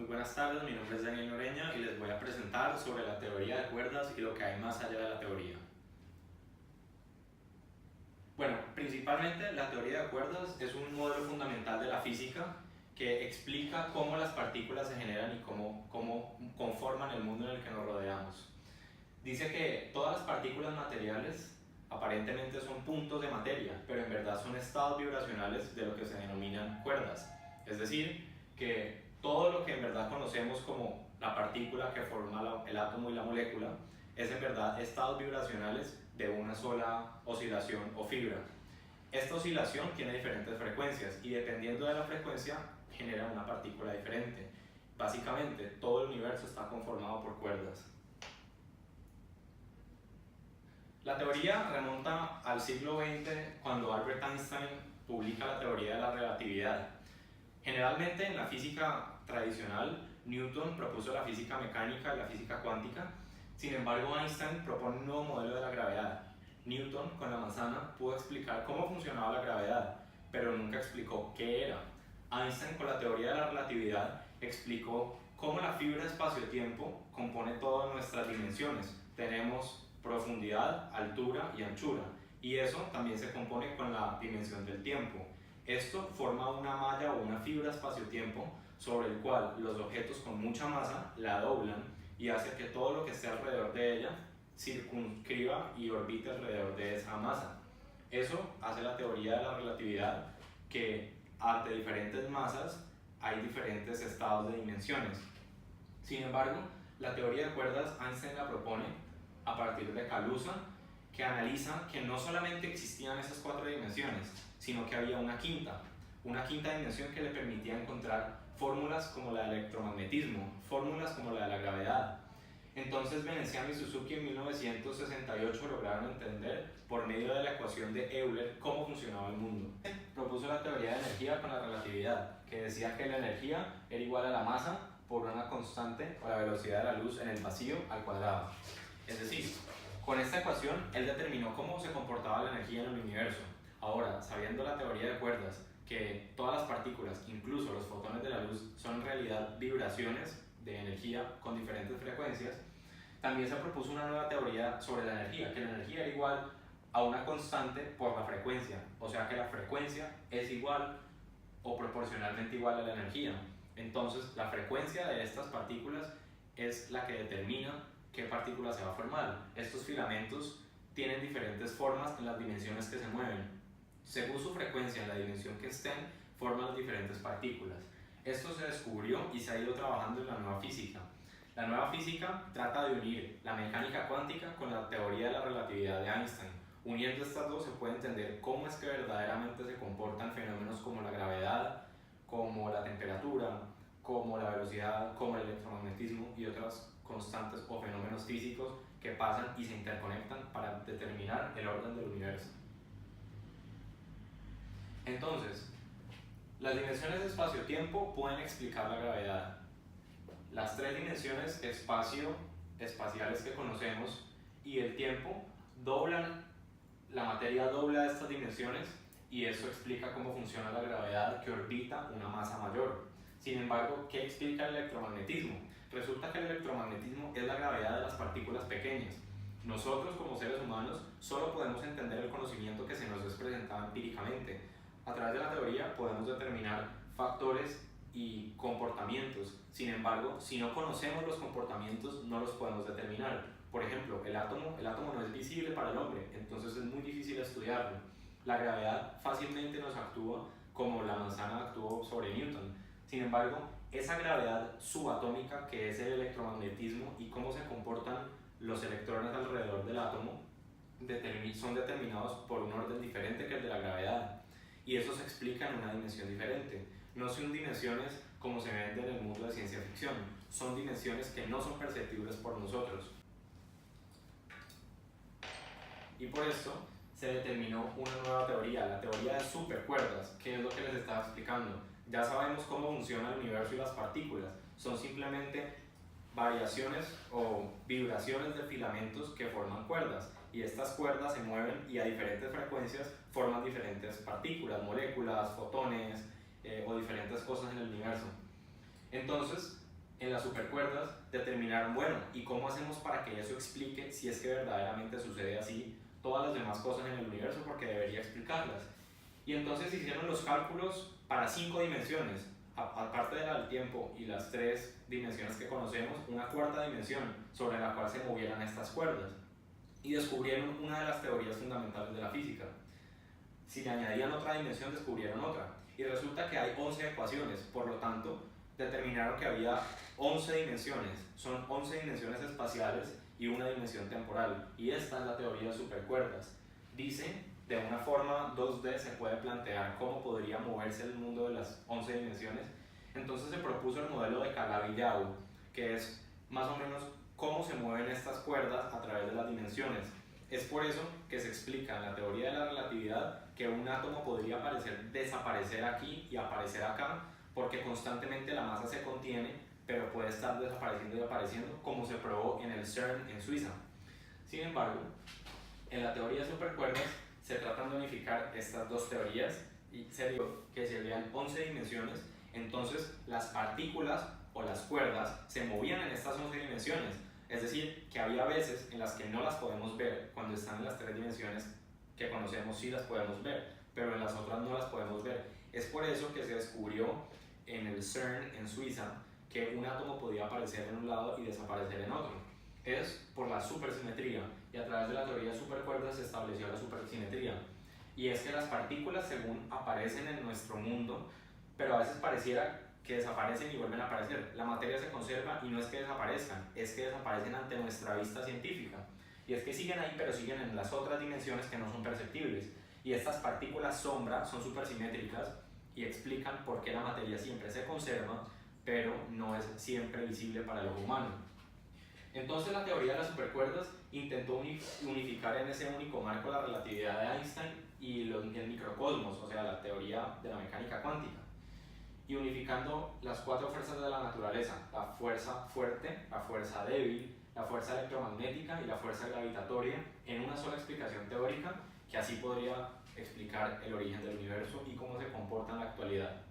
Muy buenas tardes, mi nombre es Daniel Noreña y les voy a presentar sobre la teoría de cuerdas y lo que hay más allá de la teoría. Bueno, principalmente la teoría de cuerdas es un modelo fundamental de la física que explica cómo las partículas se generan y cómo conforman el mundo en el que nos rodeamos. Dice que todas las partículas materiales aparentemente son puntos de materia, pero en verdad son estados vibracionales de lo que se denominan cuerdas. Es decir, que todo lo que en verdad conocemos como la partícula que forma el átomo y la molécula es en verdad estados vibracionales de una sola oscilación o fibra. Esta oscilación tiene diferentes frecuencias y dependiendo de la frecuencia genera una partícula diferente. Básicamente todo el universo está conformado por cuerdas. La teoría remonta al siglo XX cuando Albert Einstein publica la teoría de la relatividad. Generalmente en la física tradicional, Newton propuso la física mecánica y la física cuántica. Sin embargo, Einstein propone un nuevo modelo de la gravedad. Newton, con la manzana, pudo explicar cómo funcionaba la gravedad, pero nunca explicó qué era. Einstein, con la teoría de la relatividad, explicó cómo la fibra espacio-tiempo compone todas nuestras dimensiones. Tenemos profundidad, altura y anchura, y eso también se compone con la dimensión del tiempo. Esto forma una malla o una fibra espacio-tiempo sobre el cual los objetos con mucha masa la doblan y hace que todo lo que esté alrededor de ella circunscriba y orbite alrededor de esa masa. Eso hace la teoría de la relatividad, que ante diferentes masas hay diferentes estados de dimensiones. Sin embargo, la teoría de cuerdas Einstein la propone a partir de Kaluza, que analiza que no solamente existían esas cuatro dimensiones, sino que había una quinta dimensión que le permitía encontrar fórmulas como la del electromagnetismo, fórmulas como la de la gravedad. Entonces Veneziano y Suzuki en 1968 lograron entender por medio de la ecuación de Euler cómo funcionaba el mundo. Propuso la teoría de energía con la relatividad, que decía que la energía era igual a la masa por una constante o la velocidad de la luz en el vacío al cuadrado. Es decir, con esta ecuación él determinó cómo se comportaba la energía en el universo. Ahora, sabiendo la teoría de cuerdas, que todas las partículas, incluso los fotones de la luz, son en realidad vibraciones de energía con diferentes frecuencias, también se propuso una nueva teoría sobre la energía, que la energía era igual a una constante por la frecuencia, o sea que la frecuencia es igual o proporcionalmente igual a la energía. Entonces, la frecuencia de estas partículas es la que determina qué partícula se va a formar. Estos filamentos tienen diferentes formas en las dimensiones que se mueven. Según su frecuencia en la dimensión que estén, forman las diferentes partículas. Esto se descubrió y se ha ido trabajando en la nueva física. La nueva física trata de unir la mecánica cuántica con la teoría de la relatividad de Einstein. Uniendo estas dos se puede entender cómo es que verdaderamente se comportan fenómenos como la gravedad, como la temperatura, como la velocidad, como el electromagnetismo y otras constantes o fenómenos físicos que pasan y se interconectan para determinar el orden del universo. Entonces, las dimensiones de espacio-tiempo pueden explicar la gravedad. Las tres dimensiones espaciales que conocemos y el tiempo la materia dobla estas dimensiones y eso explica cómo funciona la gravedad que orbita una masa mayor. Sin embargo, ¿qué explica el electromagnetismo? Resulta que el electromagnetismo es la gravedad de las partículas pequeñas. Nosotros como seres humanos solo podemos entender el conocimiento que se nos es presentado empíricamente. A través de la teoría podemos determinar factores y comportamientos. Sin embargo, si no conocemos los comportamientos, no los podemos determinar. Por ejemplo, el átomo no es visible para el hombre, entonces es muy difícil estudiarlo. La gravedad fácilmente nos actúa como la manzana actuó sobre Newton. Sin embargo, esa gravedad subatómica que es el electromagnetismo y cómo se comportan los electrones alrededor del átomo son determinados por un orden diferente que el de la gravedad. Y eso se explica en una dimensión diferente. No son dimensiones como se ven en el mundo de ciencia ficción, son dimensiones que no son perceptibles por nosotros. Y por esto se determinó una nueva teoría, la teoría de supercuerdas, que es lo que les estaba explicando. Ya sabemos cómo funciona el universo y las partículas, son simplemente variaciones o vibraciones de filamentos que forman cuerdas, y estas cuerdas se mueven y a diferentes frecuencias forman diferentes partículas, moléculas, fotones o diferentes cosas en el universo. Entonces, en las supercuerdas determinaron, bueno, ¿y cómo hacemos para que eso explique si es que verdaderamente sucede así todas las demás cosas en el universo? Porque debería explicarlas. Y entonces hicieron los cálculos para 5 dimensiones, aparte de la del tiempo y las 3 dimensiones que conocemos, una cuarta dimensión sobre la cual se movieran estas cuerdas. Y descubrieron una de las teorías fundamentales de la física. Si le añadían otra dimensión, descubrieron otra. Y resulta que hay 11 ecuaciones, por lo tanto, determinaron que había 11 dimensiones. Son 11 dimensiones espaciales y una dimensión temporal. Y esta es la teoría de supercuerdas. Dice, de una forma 2D se puede plantear cómo podría moverse el mundo de las 11 dimensiones. Entonces se propuso el modelo de Calabi-Yau, que es más o menos cómo se mueven estas cuerdas a través de las dimensiones. Es por eso que se explica en la teoría de la relatividad que un átomo podría desaparecer aquí y aparecer acá, porque constantemente la masa se contiene, pero puede estar desapareciendo y apareciendo, como se probó en el CERN en Suiza. Sin embargo, en la teoría de supercuerdas se tratan de unificar estas dos teorías y se dio que se vean 11 dimensiones, entonces las partículas o las cuerdas se movían en estas 11 dimensiones. Es decir, que había veces en las que no las podemos ver, cuando están en las 3 dimensiones que conocemos sí las podemos ver, pero en las otras no las podemos ver. Es por eso que se descubrió en el CERN en Suiza que un átomo podía aparecer en un lado y desaparecer en otro. Es por la supersimetría, y a través de la teoría de supercuerdas se estableció la supersimetría. Y es que las partículas, según aparecen en nuestro mundo, pero a veces pareciera que desaparecen y vuelven a aparecer. La materia se conserva y no es que desaparezcan, es que desaparecen ante nuestra vista científica. Y es que siguen ahí, pero siguen en las otras dimensiones que no son perceptibles. Y estas partículas sombra son supersimétricas y explican por qué la materia siempre se conserva, pero no es siempre visible para el ojo humano. Entonces la teoría de las supercuerdas intentó unificar en ese único marco la relatividad de Einstein y el microcosmos, o sea, la teoría de la mecánica cuántica, y unificando las 4 fuerzas de la naturaleza, la fuerza fuerte, la fuerza débil, la fuerza electromagnética y la fuerza gravitatoria, en una sola explicación teórica que así podría explicar el origen del universo y cómo se comporta en la actualidad.